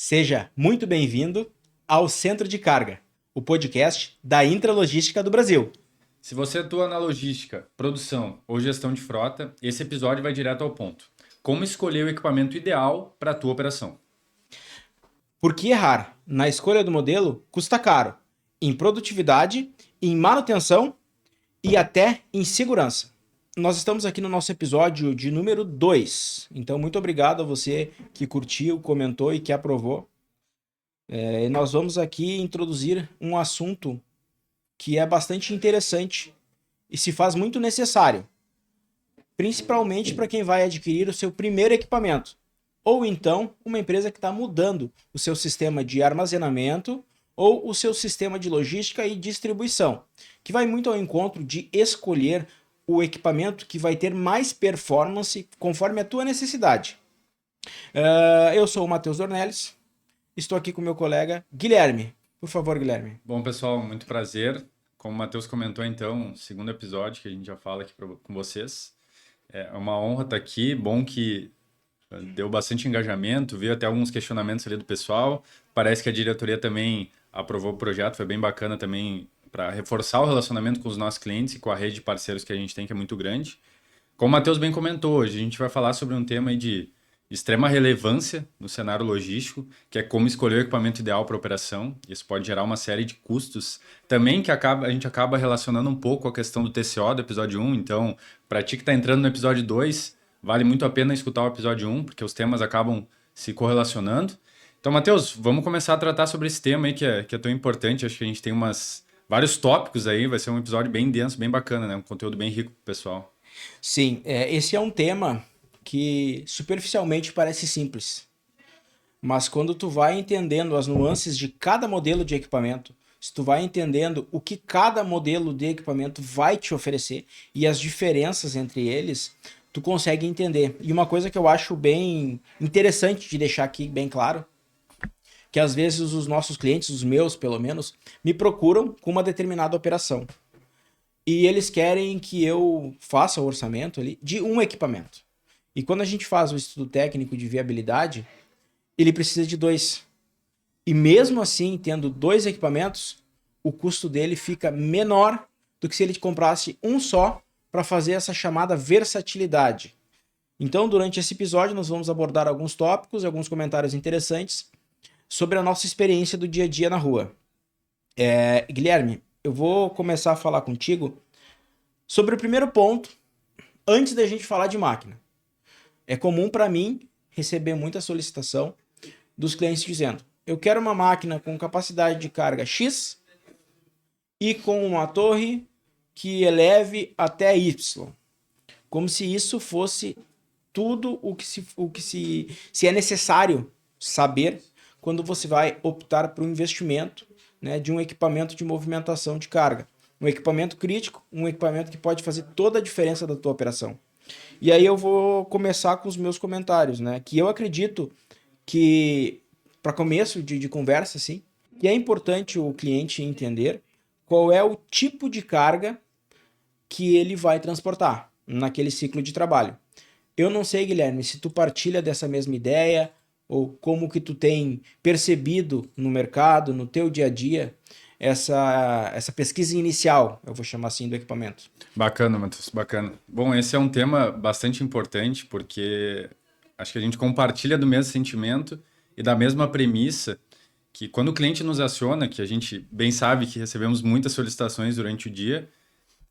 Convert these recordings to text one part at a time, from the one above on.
Seja muito bem-vindo ao Centro de Carga, o podcast da Intralogística do Brasil. Se você atua na logística, produção ou gestão de frota, esse episódio vai direto ao ponto. Como escolher o equipamento ideal para a tua operação? Porque errar na escolha do modelo custa caro, em produtividade, em manutenção e até em segurança. Nós estamos aqui no nosso episódio de número 2, então muito obrigado a você que curtiu, comentou e que aprovou. Nós vamos aqui introduzir um assunto que é bastante interessante e se faz muito necessário, principalmente para quem vai adquirir o seu primeiro equipamento, ou então uma empresa que está mudando o seu sistema de armazenamento ou o seu sistema de logística e distribuição, que vai muito ao encontro de escolher o equipamento que vai ter mais performance conforme a tua necessidade. Eu sou o Matheus Dornelles, estou aqui com meu colega Guilherme. Por favor, Guilherme. Bom, pessoal, muito prazer. Como o Matheus comentou, então, segundo episódio que a gente já fala aqui com vocês. É uma honra estar aqui. Bom que deu bastante engajamento, veio até alguns questionamentos ali do pessoal. Parece que a diretoria também aprovou o projeto, foi bem bacana também para reforçar o relacionamento com os nossos clientes e com a rede de parceiros que a gente tem, que é muito grande. Como o Matheus bem comentou, hoje a gente vai falar sobre um tema aí de extrema relevância no cenário logístico, que é como escolher o equipamento ideal para operação. Isso pode gerar uma série de custos também que a gente acaba relacionando um pouco a questão do TCO do episódio 1. Então, para ti que está entrando no episódio 2, vale muito a pena escutar o episódio 1, porque os temas acabam se correlacionando. Então, Matheus, vamos começar a tratar sobre esse tema aí que é tão importante. Acho que a gente tem vários tópicos aí, vai ser um episódio bem denso, bem bacana, né? Um conteúdo bem rico pro pessoal. Sim, esse é um tema que superficialmente parece simples, mas quando tu vai entendendo as nuances de cada modelo de equipamento, se tu vai entendendo o que cada modelo de equipamento vai te oferecer e as diferenças entre eles, tu consegue entender. E uma coisa que eu acho bem interessante de deixar aqui bem claro, que às vezes os nossos clientes, os meus pelo menos, me procuram com uma determinada operação. E eles querem que eu faça o orçamento ali de um equipamento. E quando a gente faz o estudo técnico de viabilidade, ele precisa de dois. E mesmo assim, tendo dois equipamentos, o custo dele fica menor do que se ele comprasse um só para fazer essa chamada versatilidade. Então, durante esse episódio, nós vamos abordar alguns tópicos e alguns comentários interessantes sobre a nossa experiência do dia a dia na rua. Guilherme, eu vou começar a falar contigo sobre o primeiro ponto, antes da gente falar de máquina. É comum para mim receber muita solicitação dos clientes dizendo: eu quero uma máquina com capacidade de carga X e com uma torre que eleve até Y. Como se isso fosse tudo se é necessário saber quando você vai optar por um investimento, né, de um equipamento de movimentação de carga. Um equipamento crítico, um equipamento que pode fazer toda a diferença da tua operação. E aí eu vou começar com os meus comentários, né? Que eu acredito que, para começo de conversa, assim, que é importante o cliente entender qual é o tipo de carga que ele vai transportar naquele ciclo de trabalho. Eu não sei, Guilherme, se tu partilha dessa mesma ideia ou como que tu tem percebido no mercado, no teu dia a dia, essa pesquisa inicial, eu vou chamar assim, do equipamento. Bacana, Matheus, bacana. Bom, esse é um tema bastante importante porque acho que a gente compartilha do mesmo sentimento e da mesma premissa que quando o cliente nos aciona, que a gente bem sabe que recebemos muitas solicitações durante o dia,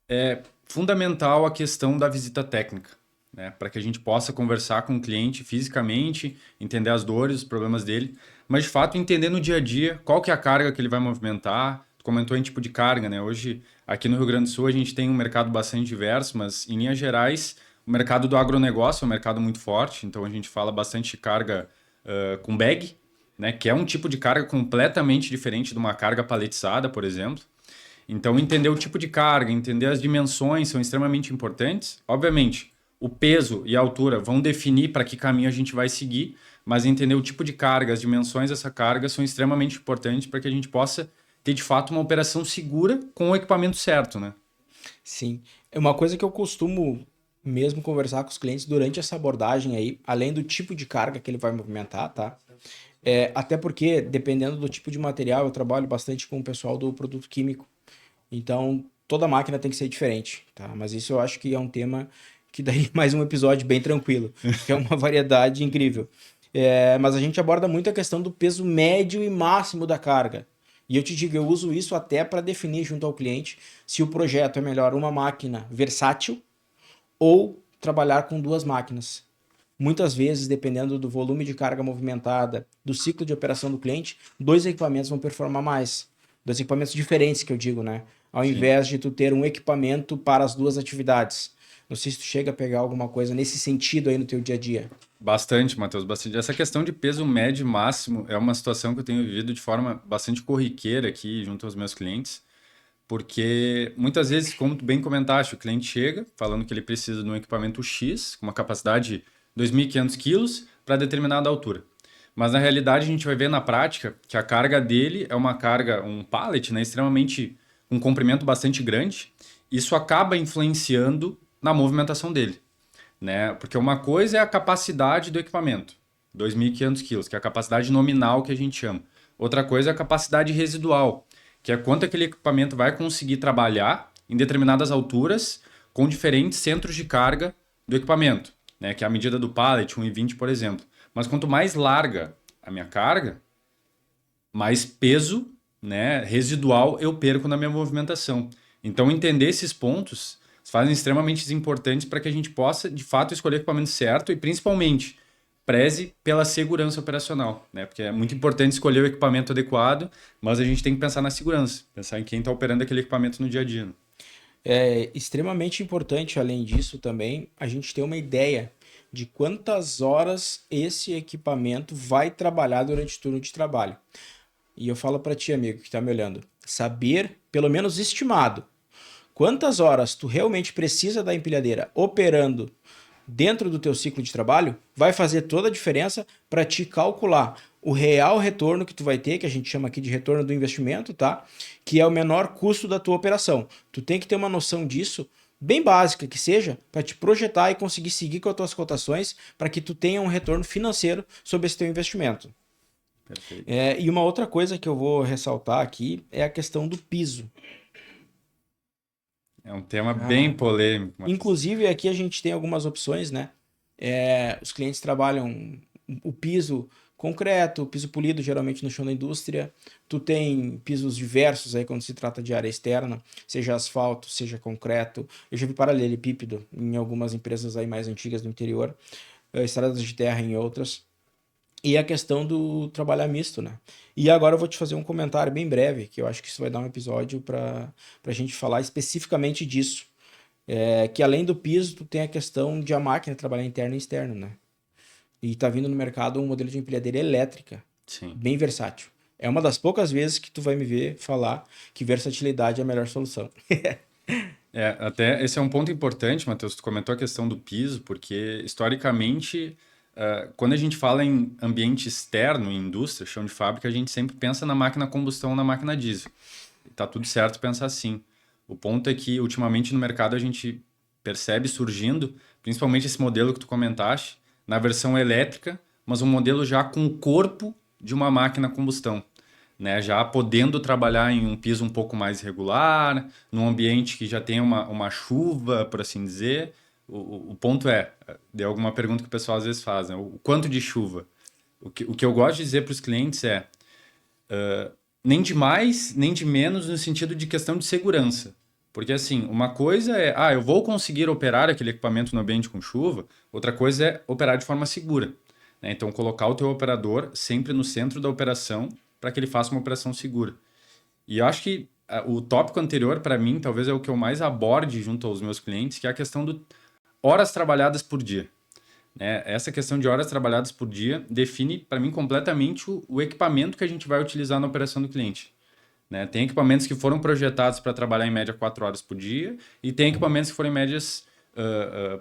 é fundamental a questão da visita técnica, né? Para que a gente possa conversar com o cliente fisicamente, entender as dores, os problemas dele, mas de fato entender no dia a dia qual que é a carga que ele vai movimentar. Tu comentou em tipo de carga, né? Hoje, aqui no Rio Grande do Sul, a gente tem um mercado bastante diverso, mas em linhas gerais, o mercado do agronegócio é um mercado muito forte, então a gente fala bastante de carga com bag, né? Que é um tipo de carga completamente diferente de uma carga paletizada, por exemplo. Então, entender o tipo de carga, entender as dimensões são extremamente importantes. Obviamente, o peso e a altura vão definir para que caminho a gente vai seguir, mas entender o tipo de carga, as dimensões dessa carga são extremamente importantes para que a gente possa ter, de fato, uma operação segura com o equipamento certo, né? Sim, é uma coisa que eu costumo mesmo conversar com os clientes durante essa abordagem aí, além do tipo de carga que ele vai movimentar, tá? Até porque, dependendo do tipo de material, eu trabalho bastante com o pessoal do produto químico. Então, toda máquina tem que ser diferente, tá? Mas isso eu acho que é um tema que daria mais um episódio bem tranquilo, que é uma variedade incrível. Mas a gente aborda muito a questão do peso médio e máximo da carga. E eu te digo, eu uso isso até para definir junto ao cliente se o projeto é melhor uma máquina versátil ou trabalhar com duas máquinas. Muitas vezes, dependendo do volume de carga movimentada, do ciclo de operação do cliente, dois equipamentos vão performar mais. Dois equipamentos diferentes, que eu digo, né? Ao Sim. invés de tu ter um equipamento para as duas atividades. Não sei se tu chega a pegar alguma coisa nesse sentido aí no teu dia a dia. Bastante, Matheus, bastante. Essa questão de peso médio e máximo é uma situação que eu tenho vivido de forma bastante corriqueira aqui junto aos meus clientes, porque muitas vezes, como tu bem comentaste, o cliente chega falando que ele precisa de um equipamento X, com uma capacidade de 2.500 quilos, para determinada altura. Mas na realidade a gente vai ver na prática que a carga dele é uma carga, um pallet, né, extremamente, um comprimento bastante grande. Isso acaba influenciando na movimentação dele, né? Porque uma coisa é a capacidade do equipamento, 2.500 quilos, que é a capacidade nominal que a gente chama. Outra coisa é a capacidade residual, que é quanto aquele equipamento vai conseguir trabalhar em determinadas alturas com diferentes centros de carga do equipamento, né? Que é a medida do pallet, 1,20, por exemplo. Mas quanto mais larga a minha carga, mais peso, né, residual eu perco na minha movimentação. Então, entender esses pontos fazem extremamente importantes para que a gente possa, de fato, escolher o equipamento certo e, principalmente, preze pela segurança operacional, né? Porque é muito importante escolher o equipamento adequado, mas a gente tem que pensar na segurança, pensar em quem está operando aquele equipamento no dia a dia, né? É extremamente importante, além disso, também, a gente ter uma ideia de quantas horas esse equipamento vai trabalhar durante o turno de trabalho. E eu falo para ti, amigo, que está me olhando, saber, pelo menos estimado, quantas horas tu realmente precisa da empilhadeira operando dentro do teu ciclo de trabalho, vai fazer toda a diferença para te calcular o real retorno que tu vai ter, que a gente chama aqui de retorno do investimento, tá? Que é o menor custo da tua operação. Tu tem que ter uma noção disso, bem básica que seja, para te projetar e conseguir seguir com as tuas cotações para que tu tenha um retorno financeiro sobre esse teu investimento. Perfeito. E uma outra coisa que eu vou ressaltar aqui é a questão do piso. É um tema bem Ah, polêmico, Matheus. inclusive aqui a gente tem algumas opções, né? Os clientes trabalham o piso concreto, o piso polido, geralmente no chão da indústria. Tu tem pisos diversos aí quando se trata de área externa, seja asfalto, seja concreto. Eu já vi paralelepípedo em algumas empresas aí mais antigas do interior, estradas de terra em outras. E a questão do trabalhar misto, né? E agora eu vou te fazer um comentário bem breve, que eu acho que isso vai dar um episódio para a gente falar especificamente disso. Que além do piso, tu tem a questão de a máquina trabalhar interno e externo, né? E tá vindo no mercado um modelo de empilhadeira elétrica, Sim. bem versátil. É uma das poucas vezes que tu vai me ver falar que versatilidade é a melhor solução. Até esse é um ponto importante, Matheus. Tu comentou a questão do piso, porque historicamente, quando a gente fala em ambiente externo, em indústria, chão de fábrica, a gente sempre pensa na máquina a combustão, na máquina diesel. Tá tudo certo pensar assim. O ponto é que, ultimamente, no mercado a gente percebe surgindo, principalmente esse modelo que tu comentaste, na versão elétrica, mas um modelo já com o corpo de uma máquina a combustão, né? Já podendo trabalhar em um piso um pouco mais regular, num ambiente que já tem uma chuva, por assim dizer. O ponto de alguma pergunta que o pessoal às vezes faz, né? O quanto de chuva? O que eu gosto de dizer para os clientes é nem de mais, nem de menos no sentido de questão de segurança. Porque assim, uma coisa é, eu vou conseguir operar aquele equipamento no ambiente com chuva, outra coisa é operar de forma segura, né? Então, colocar o teu operador sempre no centro da operação para que ele faça uma operação segura. E eu acho que o tópico anterior, para mim, talvez é o que eu mais aborde junto aos meus clientes, que é a questão de horas trabalhadas por dia, né? Essa questão de horas trabalhadas por dia define, para mim, completamente o equipamento que a gente vai utilizar na operação do cliente, né? Tem equipamentos que foram projetados para trabalhar em média 4 horas por dia e tem equipamentos que foram em médias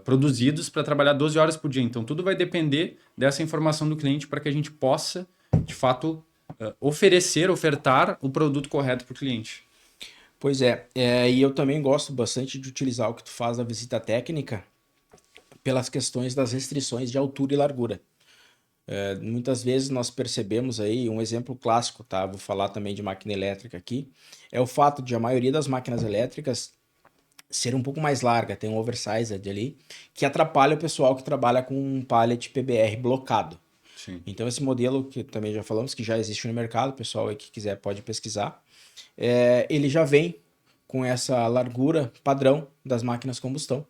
produzidos para trabalhar 12 horas por dia. Então, tudo vai depender dessa informação do cliente para que a gente possa, de fato, ofertar o produto correto para o cliente. Pois e eu também gosto bastante de utilizar o que tu faz na visita técnica pelas questões das restrições de altura e largura. Muitas vezes nós percebemos aí, um exemplo clássico, tá? Vou falar também de máquina elétrica aqui, é o fato de a maioria das máquinas elétricas ser um pouco mais larga, tem um oversized ali, que atrapalha o pessoal que trabalha com um pallet PBR blocado. Sim. Então esse modelo que também já falamos, que já existe no mercado, o pessoal aí que quiser pode pesquisar, ele já vem com essa largura padrão das máquinas combustão.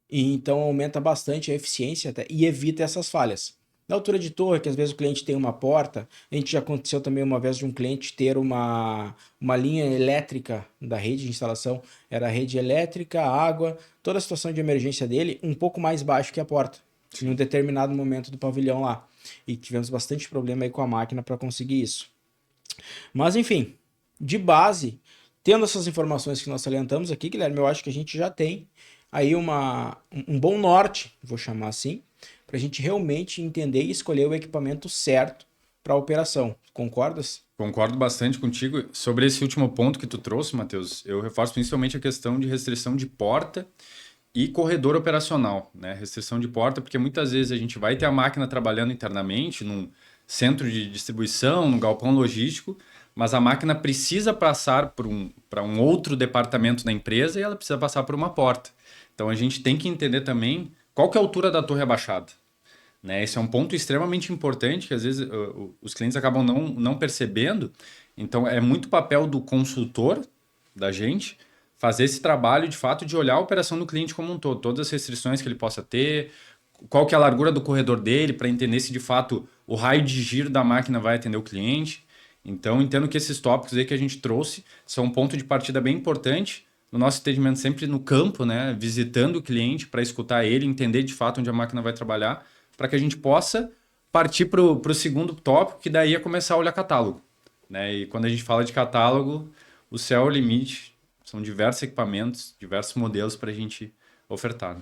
E então aumenta bastante a eficiência até, e evita essas falhas. Na altura de torre, que às vezes o cliente tem uma porta, a gente já aconteceu também uma vez de um cliente ter uma linha elétrica da rede de instalação, era a rede elétrica, água, toda a situação de emergência dele um pouco mais baixo que a porta, em um determinado momento do pavilhão lá. E tivemos bastante problema aí com a máquina para conseguir isso. Mas enfim, de base, tendo essas informações que nós salientamos aqui, Guilherme, eu acho que a gente já tem aí um bom norte, vou chamar assim, para a gente realmente entender e escolher o equipamento certo para a operação. Concordas? Concordo bastante contigo. Sobre esse último ponto que tu trouxe, Matheus, eu reforço principalmente a questão de restrição de porta e corredor operacional, né? Restrição de porta, porque muitas vezes a gente vai ter a máquina trabalhando internamente num centro de distribuição, num galpão logístico, mas a máquina precisa passar para um outro departamento da empresa e ela precisa passar por uma porta. Então a gente tem que entender também qual que é a altura da torre abaixada, né? Esse é um ponto extremamente importante que às vezes os clientes acabam não percebendo. Então é muito papel do consultor, da gente, fazer esse trabalho de fato de olhar a operação do cliente como um todo, todas as restrições que ele possa ter, qual que é a largura do corredor dele, para entender se de fato o raio de giro da máquina vai atender o cliente. Então entendo que esses tópicos aí que a gente trouxe são um ponto de partida bem importante no nosso atendimento sempre no campo, né? Visitando o cliente para escutar ele, entender de fato onde a máquina vai trabalhar, para que a gente possa partir para o segundo tópico, que daí é começar a olhar catálogo, né? E quando a gente fala de catálogo, o céu é o limite, são diversos equipamentos, diversos modelos para a gente ofertar, né?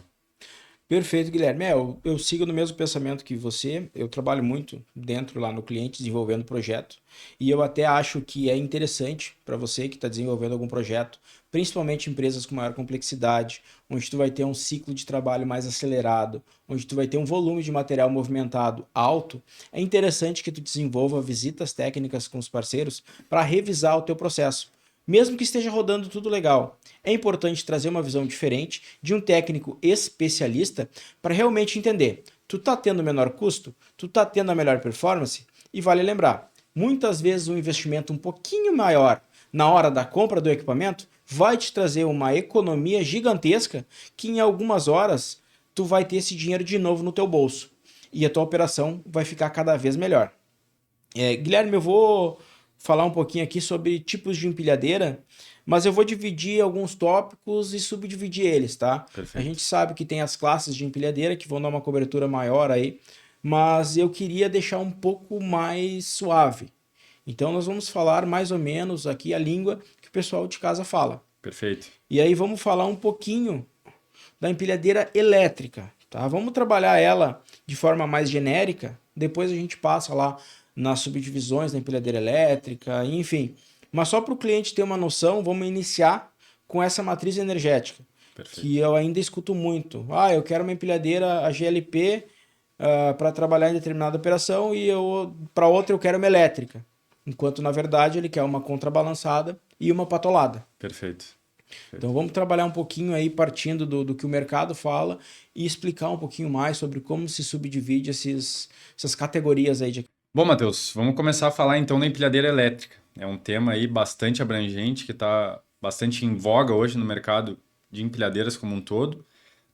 Perfeito, Guilherme. Eu sigo no mesmo pensamento que você. Eu trabalho muito dentro lá no cliente, desenvolvendo projeto. E eu até acho que é interessante para você que está desenvolvendo algum projeto, principalmente empresas com maior complexidade, onde tu vai ter um ciclo de trabalho mais acelerado, onde tu vai ter um volume de material movimentado alto. É interessante que tu desenvolva visitas técnicas com os parceiros para revisar o teu processo. Mesmo que esteja rodando tudo legal, é importante trazer uma visão diferente de um técnico especialista para realmente entender. Tu tá tendo menor custo? Tu tá tendo a melhor performance? E vale lembrar, muitas vezes um investimento um pouquinho maior na hora da compra do equipamento vai te trazer uma economia gigantesca que em algumas horas tu vai ter esse dinheiro de novo no teu bolso e a tua operação vai ficar cada vez melhor. Guilherme, eu vou falar um pouquinho aqui sobre tipos de empilhadeira, mas eu vou dividir alguns tópicos e subdividir eles, tá? A Perfeito. gente sabe que tem as classes de empilhadeira que vão dar uma cobertura maior aí, mas eu queria deixar um pouco mais suave. Então nós vamos falar mais ou menos aqui a língua que o pessoal de casa fala. Perfeito. E aí vamos falar um pouquinho da empilhadeira elétrica, tá? Vamos trabalhar ela de forma mais genérica, depois a gente passa lá nas subdivisões da empilhadeira elétrica, enfim. Mas só para o cliente ter uma noção, vamos iniciar com essa matriz energética, que Perfeito. eu ainda escuto muito. Ah, eu quero uma empilhadeira a GLP para trabalhar em determinada operação e para outra eu quero uma elétrica. Enquanto, na verdade, ele quer uma contrabalançada e uma patolada. Perfeito. Então vamos trabalhar um pouquinho aí partindo do que o mercado fala e explicar um pouquinho mais sobre como se subdivide essas categorias aí de... Bom, Matheus, vamos começar a falar então da empilhadeira elétrica. É um tema aí bastante abrangente que está bastante em voga hoje no mercado de empilhadeiras como um todo.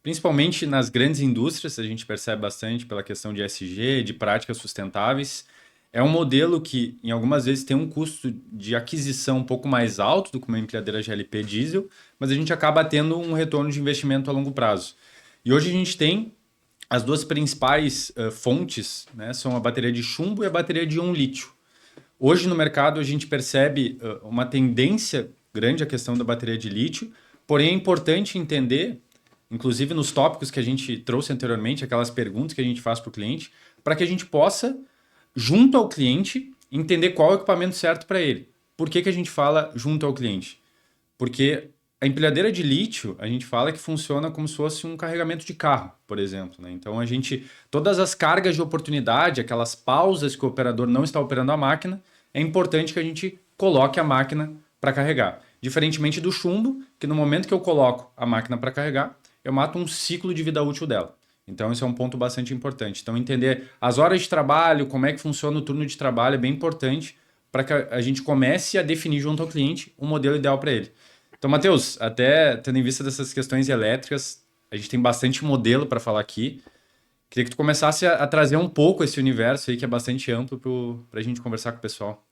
Principalmente nas grandes indústrias, a gente percebe bastante pela questão de ESG, de práticas sustentáveis. É um modelo que, em algumas vezes, tem um custo de aquisição um pouco mais alto do que uma empilhadeira GLP diesel, mas a gente acaba tendo um retorno de investimento a longo prazo. E hoje a gente tem as duas principais fontes, né, são a bateria de chumbo e a bateria de íon lítio. Hoje no mercado a gente percebe uma tendência grande à questão da bateria de lítio, porém é importante entender, inclusive nos tópicos que a gente trouxe anteriormente, aquelas perguntas que a gente faz para o cliente, para que a gente possa, junto ao cliente, entender qual é o equipamento certo para ele. Por que a gente fala junto ao cliente? Porque A empilhadeira de lítio, a gente fala que funciona como se fosse um carregamento de carro, por exemplo, né? Então, todas as cargas de oportunidade, aquelas pausas que o operador não está operando a máquina, é importante que a gente coloque a máquina para carregar. Diferentemente do chumbo, que no momento que eu coloco a máquina para carregar, eu mato um ciclo de vida útil dela. Então, esse é um ponto bastante importante. Então, entender as horas de trabalho, como é que funciona o turno de trabalho é bem importante para que a gente comece a definir junto ao cliente o modelo ideal para ele. Então, Matheus, até tendo em vista dessas questões elétricas, a gente tem bastante modelo para falar aqui. Queria que tu começasse a trazer um pouco esse universo aí, que é bastante amplo, para a gente conversar com o pessoal.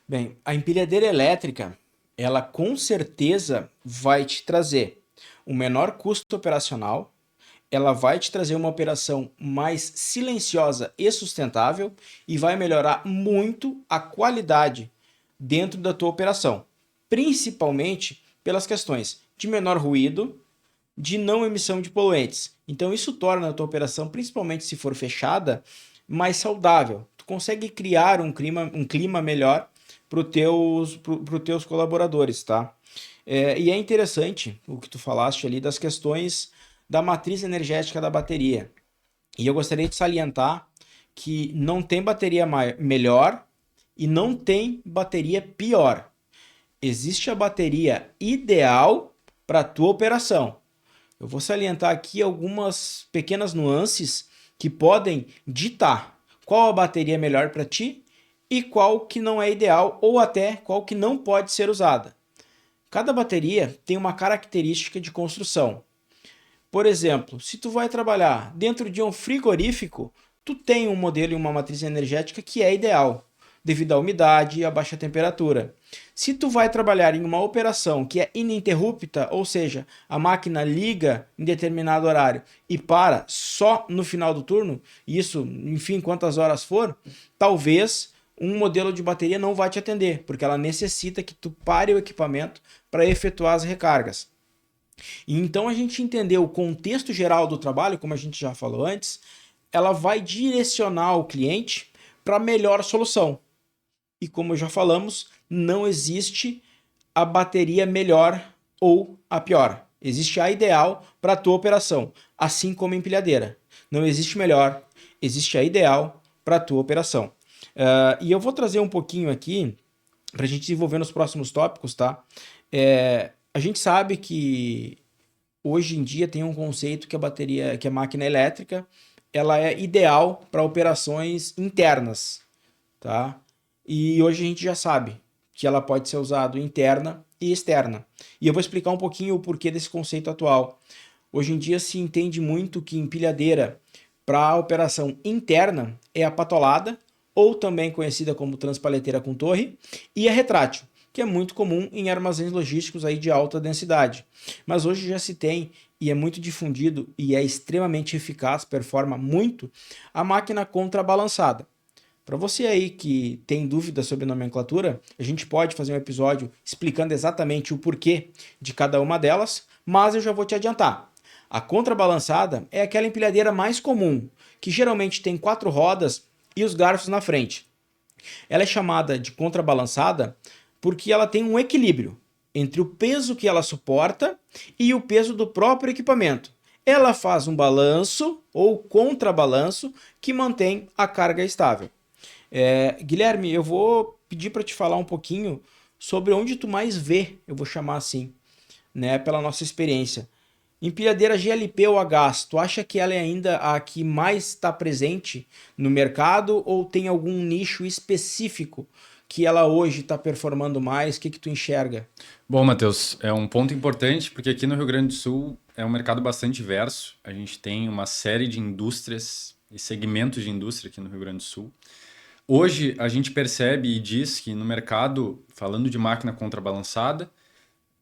Bem, a empilhadeira elétrica, ela com certeza vai te trazer um menor custo operacional, ela vai te trazer uma operação mais silenciosa e sustentável e vai melhorar muito a qualidade dentro da tua operação, principalmente pelas questões de menor ruído, de não emissão de poluentes. Então isso torna a tua operação, principalmente se for fechada, mais saudável. Tu consegue criar um clima melhor para os teus colaboradores, tá? E é interessante o que tu falaste ali das questões da matriz energética da bateria. E eu gostaria de salientar que não tem bateria melhor e não tem bateria pior. Existe a bateria ideal para a tua operação. Eu vou salientar aqui algumas pequenas nuances que podem ditar qual a bateria é melhor para ti e qual que não é ideal ou até qual que não pode ser usada. Cada bateria tem uma característica de construção. Por exemplo, se tu vai trabalhar dentro de um frigorífico, tu tem um modelo e uma matriz energética que é ideal, devido à umidade e à baixa temperatura. Se tu vai trabalhar em uma operação que é ininterrupta, ou seja, a máquina liga em determinado horário e para só no final do turno, isso, enfim, quantas horas for, talvez um modelo de bateria não vai te atender, porque ela necessita que tu pare o equipamento para efetuar as recargas. E então a gente entender o contexto geral do trabalho, como a gente já falou antes, ela vai direcionar o cliente para a melhor solução. E como já falamos, não existe a bateria melhor ou a pior. Existe a ideal para a tua operação, assim como a empilhadeira. Não existe melhor, existe a ideal para a tua operação. E eu vou trazer um pouquinho aqui para a gente desenvolver nos próximos tópicos, tá? A gente sabe que hoje em dia tem um conceito que que a máquina elétrica, ela é ideal para operações internas, tá? E hoje a gente já sabe que ela pode ser usada interna e externa. E eu vou explicar um pouquinho o porquê desse conceito atual. Hoje em dia se entende muito que empilhadeira para a operação interna é a patolada, ou também conhecida como transpaleteira com torre, e a retrátil, que é muito comum em armazéns logísticos aí de alta densidade. Mas hoje já se tem, e é muito difundido, e é extremamente eficaz, performa muito, a máquina contrabalançada. Para você aí que tem dúvidas sobre nomenclatura, a gente pode fazer um episódio explicando exatamente o porquê de cada uma delas, mas eu já vou te adiantar. A contrabalançada é aquela empilhadeira mais comum, que geralmente tem 4 rodas e os garfos na frente. Ela é chamada de contrabalançada porque ela tem um equilíbrio entre o peso que ela suporta e o peso do próprio equipamento. Ela faz um balanço ou contrabalanço que mantém a carga estável. Guilherme, eu vou pedir para te falar um pouquinho sobre onde tu mais vê, eu vou chamar assim, né, pela nossa experiência. Empilhadeira GLP ou a gás, tu acha que ela é ainda a que mais está presente no mercado ou tem algum nicho específico que ela hoje está performando mais? O que tu enxerga? Bom, Matheus, é um ponto importante, porque aqui no Rio Grande do Sul é um mercado bastante diverso. A gente tem uma série de indústrias e segmentos de indústria aqui no Rio Grande do Sul. Hoje, a gente percebe e diz que no mercado, falando de máquina contrabalançada,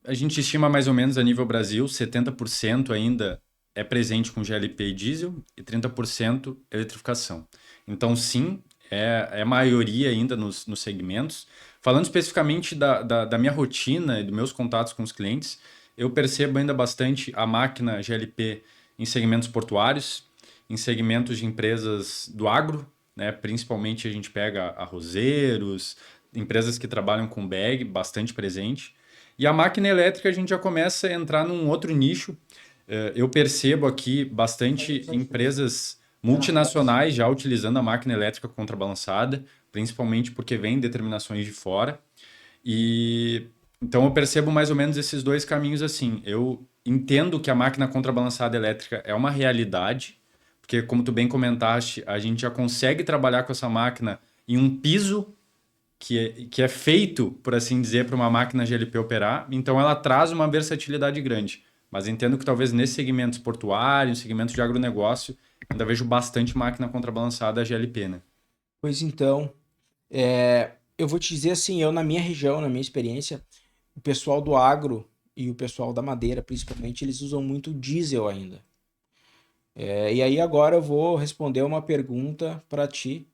a gente estima mais ou menos a nível Brasil, 70% ainda é presente com GLP e diesel e 30% eletrificação. Então, sim, é maioria ainda nos segmentos. Falando especificamente da minha rotina e dos meus contatos com os clientes, eu percebo ainda bastante a máquina GLP em segmentos portuários, em segmentos de empresas do agro, né? Principalmente a gente pega arrozeiros, empresas que trabalham com bag, bastante presente. E a máquina elétrica a gente já começa a entrar num outro nicho. Eu percebo aqui bastante empresas multinacionais já utilizando a máquina elétrica contrabalançada, principalmente porque vem determinações de fora. E então eu percebo mais ou menos esses dois caminhos assim. Eu entendo que a máquina contrabalançada elétrica é uma realidade, porque como tu bem comentaste, a gente já consegue trabalhar com essa máquina em um piso que é feito, por assim dizer, para uma máquina GLP operar, então ela traz uma versatilidade grande. Mas entendo que talvez nesses segmentos portuários, segmentos de agronegócio, ainda vejo bastante máquina contrabalançada GLP, né? Pois então, eu vou te dizer assim, eu na minha região, na minha experiência, o pessoal do agro e o pessoal da madeira, principalmente, eles usam muito diesel ainda. E aí agora eu vou responder uma pergunta para ti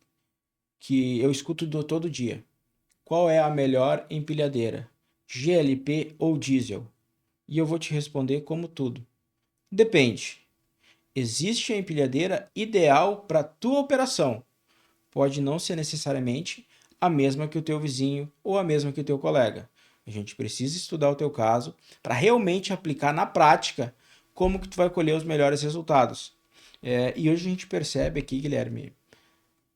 que eu escuto todo dia. Qual é a melhor empilhadeira? GLP ou diesel? E eu vou te responder como tudo. Depende. Existe a empilhadeira ideal para tua operação. Pode não ser necessariamente a mesma que o teu vizinho ou a mesma que o teu colega. A gente precisa estudar o teu caso para realmente aplicar na prática como que tu vai colher os melhores resultados. E hoje a gente percebe aqui, Guilherme,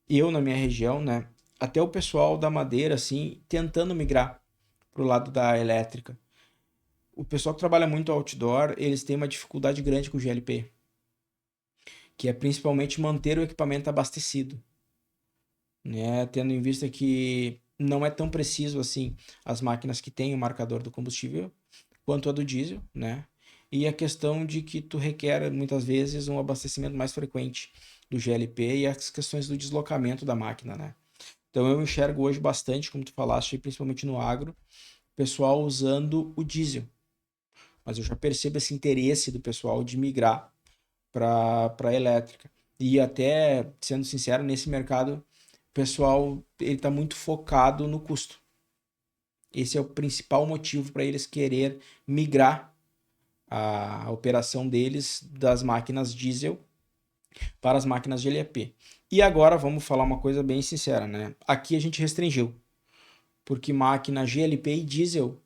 eu na minha região, né, até o pessoal da madeira, assim, tentando migrar para o lado da elétrica. O pessoal que trabalha muito outdoor, eles têm uma dificuldade grande com o GLP, que é principalmente manter o equipamento abastecido, né? Tendo em vista que não é tão preciso assim as máquinas que têm o marcador do combustível quanto a do diesel, né? E a questão de que tu requer muitas vezes um abastecimento mais frequente do GLP e as questões do deslocamento da máquina, né? Então eu enxergo hoje bastante, como tu falaste, principalmente no agro, pessoal usando o diesel. Mas eu já percebo esse interesse do pessoal de migrar para a elétrica. E até, sendo sincero, nesse mercado, o pessoal ele está muito focado no custo. Esse é o principal motivo para eles querer migrar a operação deles das máquinas diesel para as máquinas GLP. E agora vamos falar uma coisa bem sincera, né? Aqui a gente restringiu, porque máquina GLP e diesel,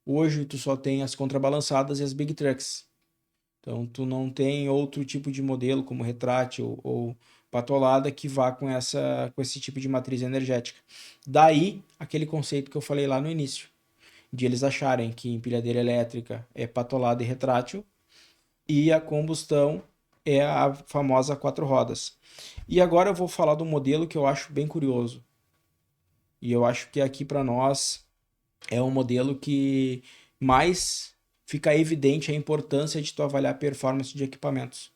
hoje tu só tem as contrabalançadas e as big trucks. Então tu não tem outro tipo de modelo como retrátil ou patolada que vá com esse tipo de matriz energética. Daí aquele conceito que eu falei lá no início, de eles acharem que empilhadeira elétrica é patolada e retrátil e a combustão é a famosa quatro rodas. E agora eu vou falar do modelo que eu acho bem curioso. E eu acho que aqui para nós é um modelo que mais fica evidente a importância de tu avaliar a performance de equipamentos,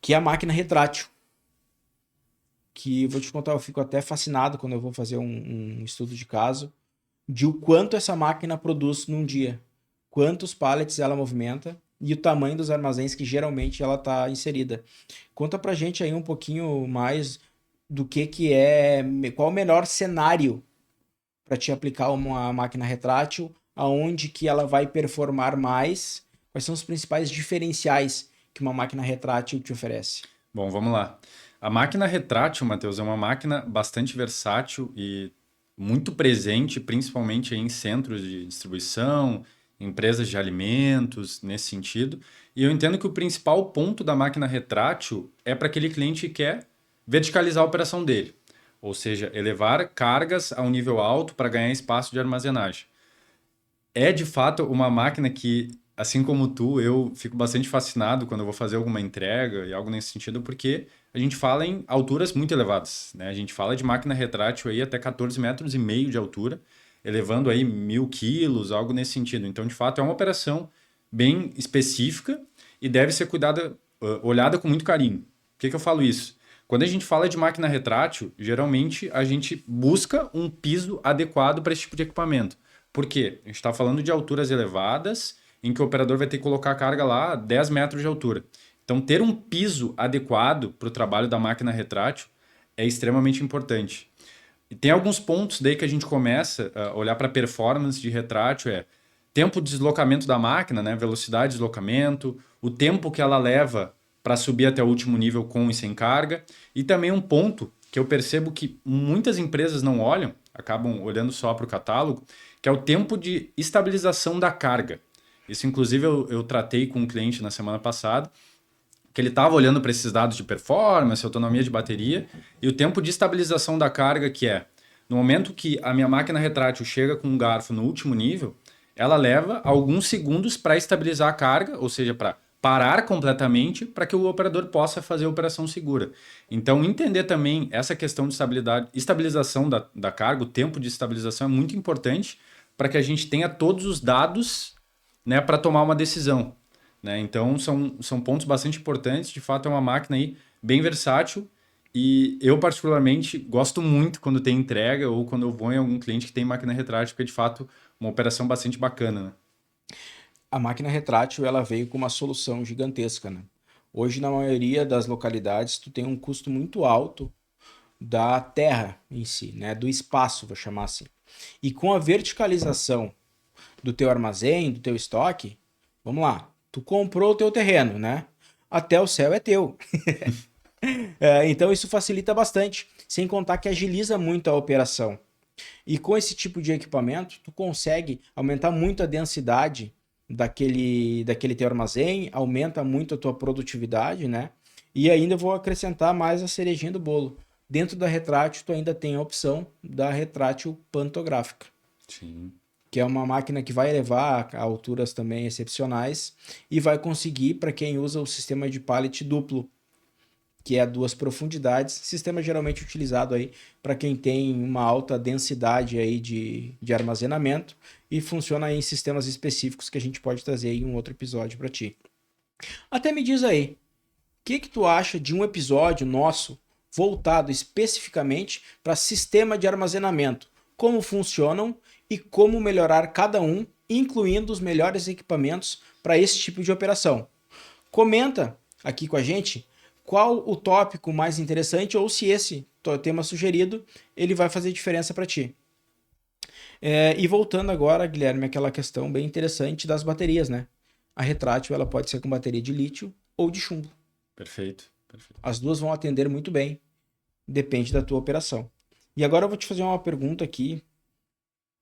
que é a máquina retrátil. Que vou te contar, eu fico até fascinado quando eu vou fazer um estudo de caso de o quanto essa máquina produz num dia, quantos pallets ela movimenta e o tamanho dos armazéns que geralmente ela está inserida. Conta pra gente aí um pouquinho mais do que é, qual o melhor cenário para te aplicar uma máquina retrátil, aonde que ela vai performar mais, quais são os principais diferenciais que uma máquina retrátil te oferece. Bom, vamos lá. A máquina retrátil, Matheus, é uma máquina bastante versátil e muito presente, principalmente em centros de distribuição, empresas de alimentos, nesse sentido. E eu entendo que o principal ponto da máquina retrátil é para aquele cliente que quer verticalizar a operação dele, ou seja, elevar cargas a um nível alto para ganhar espaço de armazenagem. É de fato uma máquina que, assim como tu, eu fico bastante fascinado quando eu vou fazer alguma entrega e algo nesse sentido, porque a gente fala em alturas muito elevadas, né? A gente fala de máquina retrátil aí até 14,5 metros de altura, elevando aí 1.000 quilos, algo nesse sentido. Então, de fato, é uma operação bem específica e deve ser olhada com muito carinho. Por que eu falo isso? Quando a gente fala de máquina retrátil, geralmente a gente busca um piso adequado para esse tipo de equipamento. Por quê? A gente está falando de alturas elevadas, em que o operador vai ter que colocar a carga lá a 10 metros de altura. Então, ter um piso adequado para o trabalho da máquina retrátil é extremamente importante. E tem alguns pontos daí que a gente começa a olhar para a performance de retrátil, tempo de deslocamento da máquina, né? Velocidade de deslocamento, o tempo que ela leva para subir até o último nível com e sem carga, e também um ponto que eu percebo que muitas empresas não olham, acabam olhando só para o catálogo, que é o tempo de estabilização da carga. Isso, inclusive, eu tratei com um cliente na semana passada, que ele estava olhando para esses dados de performance, autonomia de bateria, e o tempo de estabilização da carga, que é, no momento que a minha máquina retrátil chega com um garfo no último nível, ela leva alguns segundos para estabilizar a carga, ou seja, para parar completamente para que o operador possa fazer a operação segura. Então, entender também essa questão de estabilização da carga, o tempo de estabilização é muito importante para que a gente tenha todos os dados, né, para tomar uma decisão. Né? Então, são pontos bastante importantes. De fato, é uma máquina aí bem versátil e eu, particularmente, gosto muito quando tem entrega ou quando eu vou em algum cliente que tem máquina retrátil, porque, de fato, uma operação bastante bacana, né? A máquina retrátil ela veio com uma solução gigantesca, né? Hoje, na maioria das localidades, tu tem um custo muito alto da terra em si, né? Do espaço, vou chamar assim. E com a verticalização do teu armazém, do teu estoque, vamos lá, tu comprou o teu terreno, né? Até o céu é teu. Então isso facilita bastante, sem contar que agiliza muito a operação. E com esse tipo de equipamento, tu consegue aumentar muito a densidade daquele teu armazém, aumenta muito a tua produtividade, né? E ainda vou acrescentar mais a cerejinha do bolo. Dentro da retrátil, tu ainda tem a opção da retrátil pantográfica, Sim. que é uma máquina que vai levar a alturas também excepcionais e vai conseguir, para quem usa o sistema de pallet duplo, que é a duas profundidades, sistema geralmente utilizado aí para quem tem uma alta densidade aí de armazenamento e funciona em sistemas específicos que a gente pode trazer em um outro episódio para ti. Até me diz aí, o que tu acha de um episódio nosso voltado especificamente para sistema de armazenamento, como funcionam e como melhorar cada um, incluindo os melhores equipamentos para esse tipo de operação. Comenta aqui com a gente qual o tópico mais interessante ou se esse tema sugerido ele vai fazer diferença para ti. E voltando agora, Guilherme, aquela questão bem interessante das baterias, né? A retrátil ela pode ser com bateria de lítio ou de chumbo. Perfeito, perfeito. As duas vão atender muito bem, depende da tua operação. E agora eu vou te fazer uma pergunta aqui,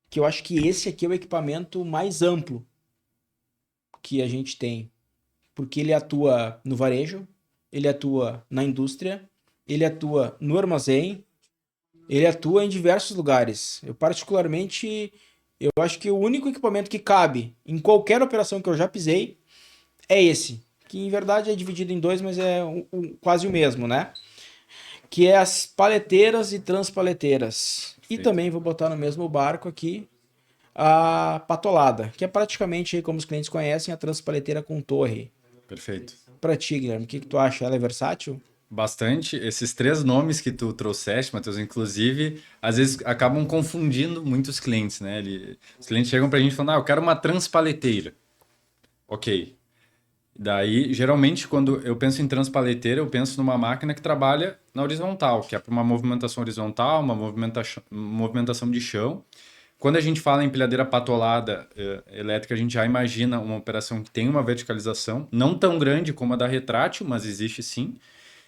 que eu acho que esse aqui é o equipamento mais amplo que a gente tem, porque ele atua no varejo, ele atua na indústria, ele atua no armazém, ele atua em diversos lugares. Eu particularmente, eu acho que o único equipamento que cabe em qualquer operação que eu já pisei é esse, que em verdade é dividido em dois, mas é quase o mesmo, né? Que é as paleteiras e transpaleteiras. E também vou botar no mesmo barco aqui a patolada, que é praticamente, como os clientes conhecem, a transpaleteira com torre. Perfeito. Pra ti, Guilherme, o que tu acha? Ela é versátil? Bastante. Esses três nomes que tu trouxeste, Matheus, inclusive, às vezes acabam confundindo muitos clientes, né? Os clientes chegam pra gente falando, eu quero uma transpaleteira. Ok. Daí, geralmente, quando eu penso em transpaleteira, eu penso numa máquina que trabalha na horizontal, que é para uma movimentação horizontal, uma movimentação de chão. Quando a gente fala em empilhadeira patolada elétrica, a gente já imagina uma operação que tem uma verticalização, não tão grande como a da retrátil, mas existe sim.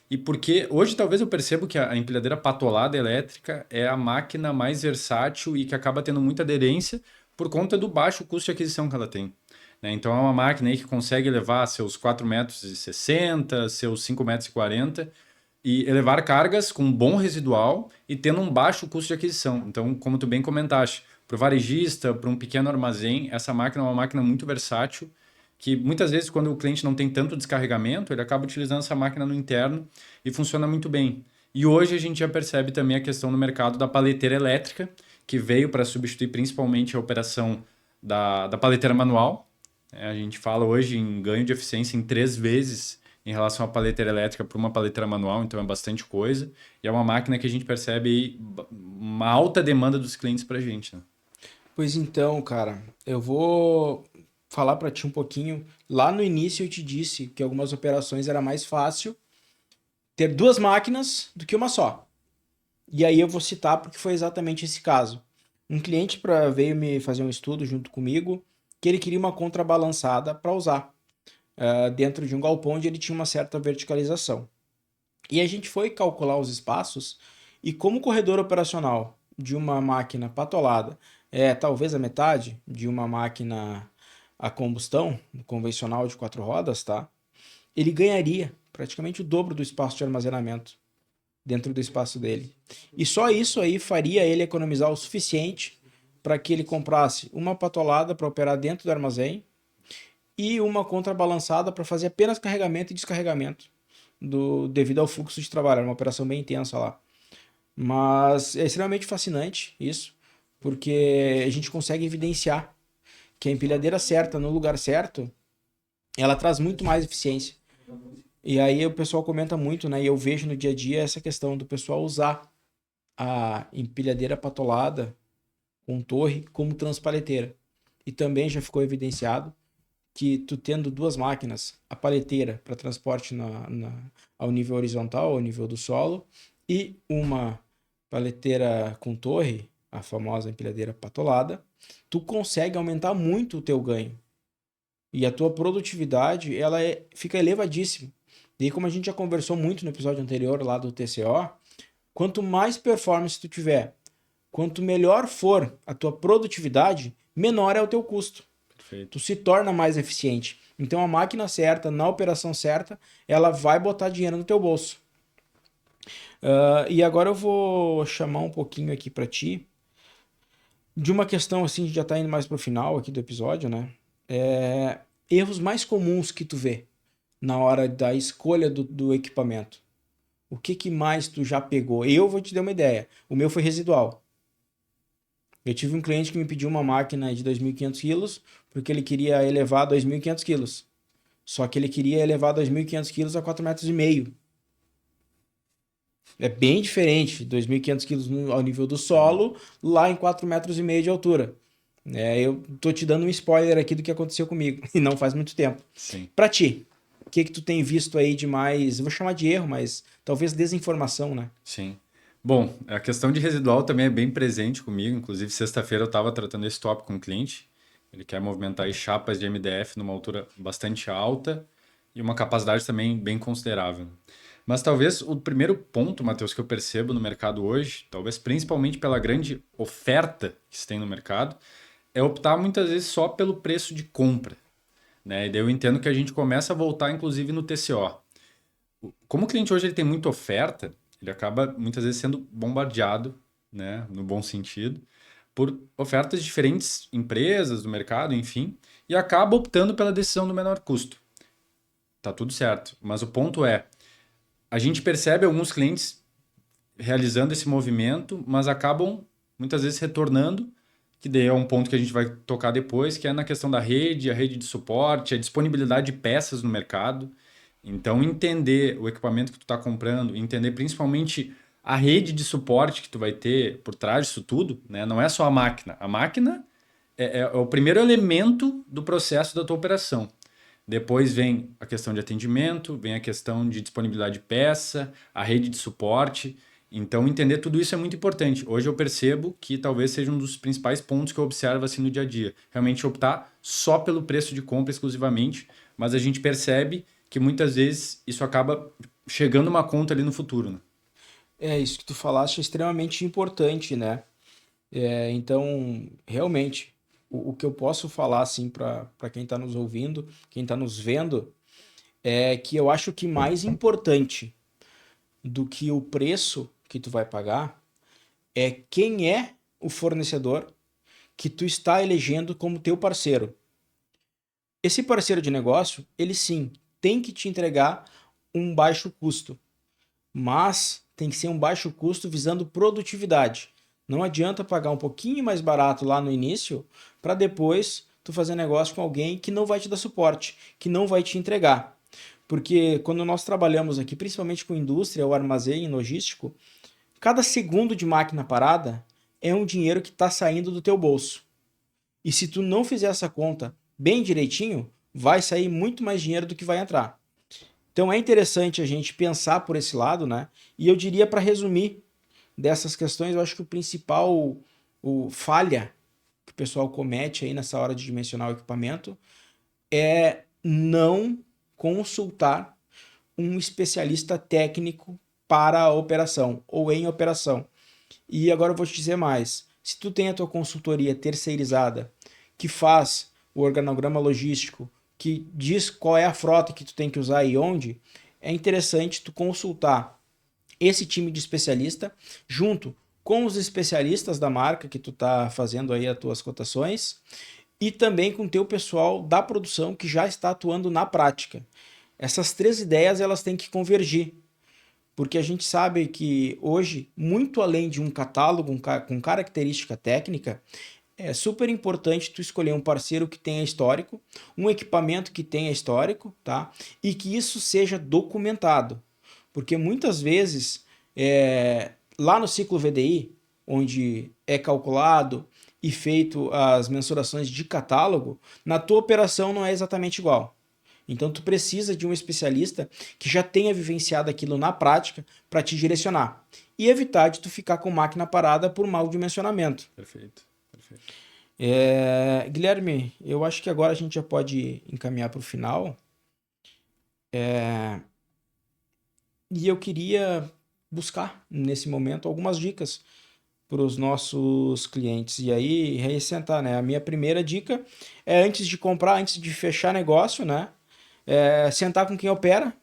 E porque hoje talvez eu percebo que a empilhadeira patolada elétrica é a máquina mais versátil e que acaba tendo muita aderência por conta do baixo custo de aquisição que ela tem. Né? Então é uma máquina aí que consegue levar seus 4,60 m, seus 5,40 m e elevar cargas com bom residual e tendo um baixo custo de aquisição. Então, como tu bem comentaste, para o varejista, para um pequeno armazém, essa máquina é uma máquina muito versátil que muitas vezes quando o cliente não tem tanto descarregamento, ele acaba utilizando essa máquina no interno e funciona muito bem. E hoje a gente já percebe também a questão no mercado da paleteira elétrica, que veio para substituir principalmente a operação da paleteira manual. A gente fala hoje em ganho de eficiência em 3 vezes em relação à paleteira elétrica para uma paleteira manual, então é bastante coisa. E é uma máquina que a gente percebe aí uma alta demanda dos clientes para a gente. Né? Pois então, cara, eu vou falar para ti um pouquinho. Lá no início eu te disse que algumas operações era mais fácil ter duas máquinas do que uma só. E aí eu vou citar porque foi exatamente esse caso. Um cliente veio me fazer um estudo junto comigo que ele queria uma contrabalançada para usar dentro de um galpão onde ele tinha uma certa verticalização. E a gente foi calcular os espaços E como o corredor operacional de uma máquina patolada é talvez a metade de uma máquina a combustão convencional de 4 rodas, tá? Ele ganharia praticamente o dobro do espaço de armazenamento dentro do espaço dele. E só isso aí faria ele economizar o suficiente para que ele comprasse uma patolada para operar dentro do armazém e uma contrabalançada para fazer apenas carregamento e descarregamento devido ao fluxo de trabalho. Era uma operação bem intensa lá. Mas é extremamente fascinante isso, porque a gente consegue evidenciar que a empilhadeira certa no lugar certo, ela traz muito mais eficiência. E aí o pessoal comenta muito, né? E eu vejo no dia a dia essa questão do pessoal usar a empilhadeira patolada com torre como transpaleteira. E também já ficou evidenciado que tu tendo duas máquinas, a paleteira para transporte ao nível horizontal, ao nível do solo, e uma paleteira com torre, a famosa empilhadeira patolada, tu consegue aumentar muito o teu ganho. E a tua produtividade, ela fica elevadíssima. E aí, como a gente já conversou muito no episódio anterior lá do TCO, quanto mais performance tu tiver, quanto melhor for a tua produtividade, menor é o teu custo. Perfeito. Tu se torna mais eficiente. Então a máquina certa, na operação certa, ela vai botar dinheiro no teu bolso. E agora eu vou chamar um pouquinho aqui para ti de uma questão assim, a gente já tá indo mais pro final aqui do episódio, né? Erros mais comuns que tu vê na hora da escolha do equipamento. O que mais tu já pegou? Eu vou te dar uma ideia. O meu foi residual. Eu tive um cliente que me pediu uma máquina de 2.500 quilos porque ele queria elevar 2.500 quilos. Só que ele queria elevar 2.500 quilos a 4,5 metros. É bem diferente, 2.500 quilos ao nível do solo, lá em 4,5 metros de altura. Eu tô te dando um spoiler aqui do que aconteceu comigo, e não faz muito tempo. Sim. Pra ti, o que tu tem visto aí de mais, eu vou chamar de erro, mas talvez desinformação, né? Sim. Bom, a questão de residual também é bem presente comigo. Inclusive, sexta-feira eu estava tratando esse tópico com um cliente. Ele quer movimentar aí chapas de MDF numa altura bastante alta e uma capacidade também bem considerável. Mas talvez o primeiro ponto, Matheus, que eu percebo no mercado hoje, talvez principalmente pela grande oferta que se tem no mercado, é optar muitas vezes só pelo preço de compra, né? E daí eu entendo que a gente começa a voltar, inclusive, no TCO. Como o cliente hoje ele tem muita oferta, ele acaba muitas vezes sendo bombardeado, né, no bom sentido, por ofertas de diferentes empresas do mercado, enfim, e acaba optando pela decisão do menor custo. Tá tudo certo, mas o ponto é, a gente percebe alguns clientes realizando esse movimento, mas acabam muitas vezes retornando, que daí é um ponto que a gente vai tocar depois, que é na questão da rede, a rede de suporte, a disponibilidade de peças no mercado. Então, entender o equipamento que tu está comprando, entender principalmente a rede de suporte que tu vai ter por trás disso tudo, né? Não é só a máquina. A máquina é o primeiro elemento do processo da tua operação. Depois vem a questão de atendimento, vem a questão de disponibilidade de peça, a rede de suporte. Então, entender tudo isso é muito importante. Hoje eu percebo que talvez seja um dos principais pontos que eu observo assim no dia a dia. Realmente optar só pelo preço de compra exclusivamente, mas a gente percebe que muitas vezes isso acaba chegando uma conta ali no futuro, né? Isso que tu falaste é extremamente importante, né? Então, realmente, o que eu posso falar, assim, para quem está nos ouvindo, quem está nos vendo, é que eu acho que mais importante do que o preço que tu vai pagar é quem é o fornecedor que tu está elegendo como teu parceiro. Esse parceiro de negócio, ele sim, tem que te entregar um baixo custo, mas tem que ser um baixo custo visando produtividade. Não adianta pagar um pouquinho mais barato lá no início para depois tu fazer negócio com alguém que não vai te dar suporte, que não vai te entregar. Porque quando nós trabalhamos aqui, principalmente com indústria ou armazém logístico, cada segundo de máquina parada é um dinheiro que está saindo do teu bolso. E se tu não fizer essa conta bem direitinho, vai sair muito mais dinheiro do que vai entrar. Então é interessante a gente pensar por esse lado, né? E eu diria, para resumir dessas questões, eu acho que o principal falha que o pessoal comete aí nessa hora de dimensionar o equipamento é não consultar um especialista técnico para a operação ou em operação. E agora eu vou te dizer mais. Se tu tem a tua consultoria terceirizada, que faz o organograma logístico, que diz qual é a frota que tu tem que usar e onde, é interessante tu consultar esse time de especialista junto com os especialistas da marca que tu tá fazendo aí as tuas cotações e também com o teu pessoal da produção que já está atuando na prática. Essas três ideias elas têm que convergir, porque a gente sabe que hoje, muito além de um catálogo com característica técnica, é super importante tu escolher um parceiro que tenha histórico, um equipamento que tenha histórico, tá? E que isso seja documentado. Porque muitas vezes, lá no ciclo VDI, onde é calculado e feito as mensurações de catálogo, na tua operação não é exatamente igual. Então tu precisa de um especialista que já tenha vivenciado aquilo na prática para te direcionar. E evitar de tu ficar com máquina parada por mau dimensionamento. Perfeito, perfeito. Guilherme, eu acho que agora a gente já pode encaminhar para o final. E eu queria buscar, nesse momento, algumas dicas para os nossos clientes. E aí, reassentar, né? A minha primeira dica é antes de comprar, antes de fechar negócio, né? Sentar com quem opera,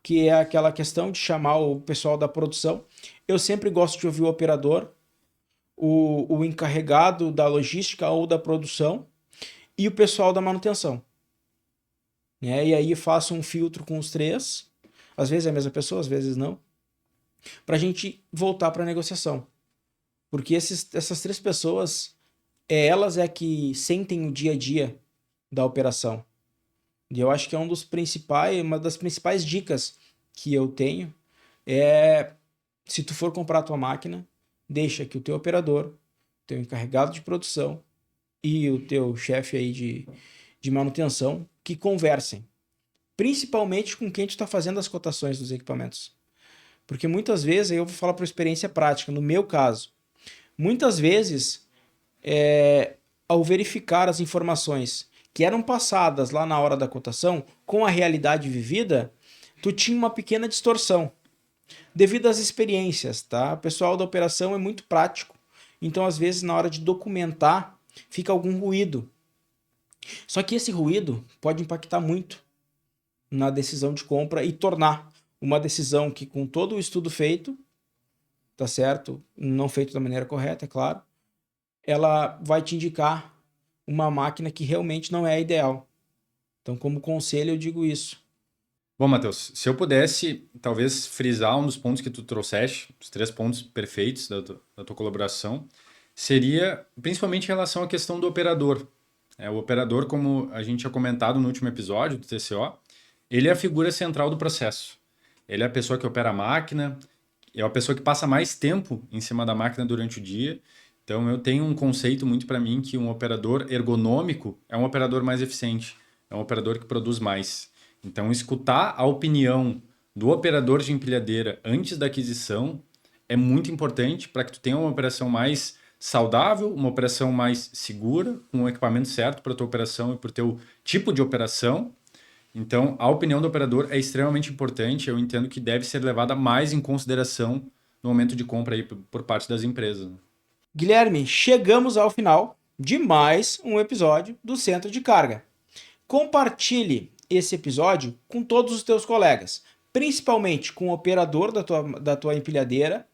que é aquela questão de chamar o pessoal da produção. Eu sempre gosto de ouvir o operador, o encarregado da logística ou da produção e o pessoal da manutenção. E aí faço um filtro com os três, às vezes é a mesma pessoa, às vezes não, para a gente voltar para a negociação. Porque essas três pessoas, elas é que sentem o dia a dia da operação. E eu acho que é uma das principais dicas que eu tenho se tu for comprar a tua máquina, deixa que o teu operador, teu encarregado de produção e o teu chefe aí de manutenção que conversem. Principalmente com quem tu está fazendo as cotações dos equipamentos. Porque muitas vezes, aí eu vou falar por experiência prática, no meu caso, muitas vezes, ao verificar as informações que eram passadas lá na hora da cotação, com a realidade vivida, tu tinha uma pequena distorção, devido às experiências, tá? O pessoal da operação é muito prático, então às vezes na hora de documentar, fica algum ruído. Só que esse ruído pode impactar muito na decisão de compra e tornar uma decisão que com todo o estudo feito, tá certo? Não feito da maneira correta, é claro, ela vai te indicar uma máquina que realmente não é a ideal. Então, como conselho, eu digo isso. Bom, Matheus, se eu pudesse talvez frisar um dos pontos que tu trouxeste, os 3 pontos perfeitos da tua colaboração, seria principalmente em relação à questão do operador. O operador, como a gente tinha comentado no último episódio do TCO, ele é a figura central do processo. Ele é a pessoa que opera a máquina, é a pessoa que passa mais tempo em cima da máquina durante o dia. Então, eu tenho um conceito muito para mim que um operador ergonômico é um operador mais eficiente, é um operador que produz mais. Então, escutar a opinião do operador de empilhadeira antes da aquisição é muito importante para que tu tenha uma operação mais saudável, uma operação mais segura, com o equipamento certo para a tua operação e para o teu tipo de operação. Então, a opinião do operador é extremamente importante. Eu entendo que deve ser levada mais em consideração no momento de compra aí por parte das empresas. Guilherme, chegamos ao final de mais um episódio do Centro de Carga. Compartilhe esse episódio com todos os teus colegas, principalmente com o operador da tua empilhadeira,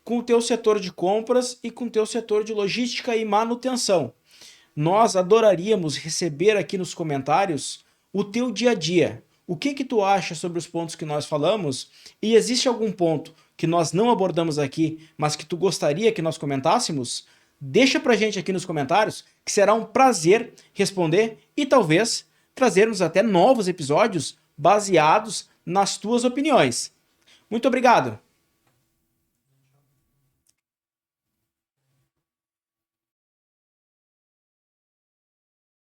com o teu setor de compras e com o teu setor de logística e manutenção. Nós adoraríamos receber aqui nos comentários o teu dia a dia. O que tu acha sobre os pontos que nós falamos? E existe algum ponto que nós não abordamos aqui, mas que tu gostaria que nós comentássemos? Deixa pra gente aqui nos comentários, que será um prazer responder e talvez trazermos até novos episódios baseados nas tuas opiniões. Muito obrigado!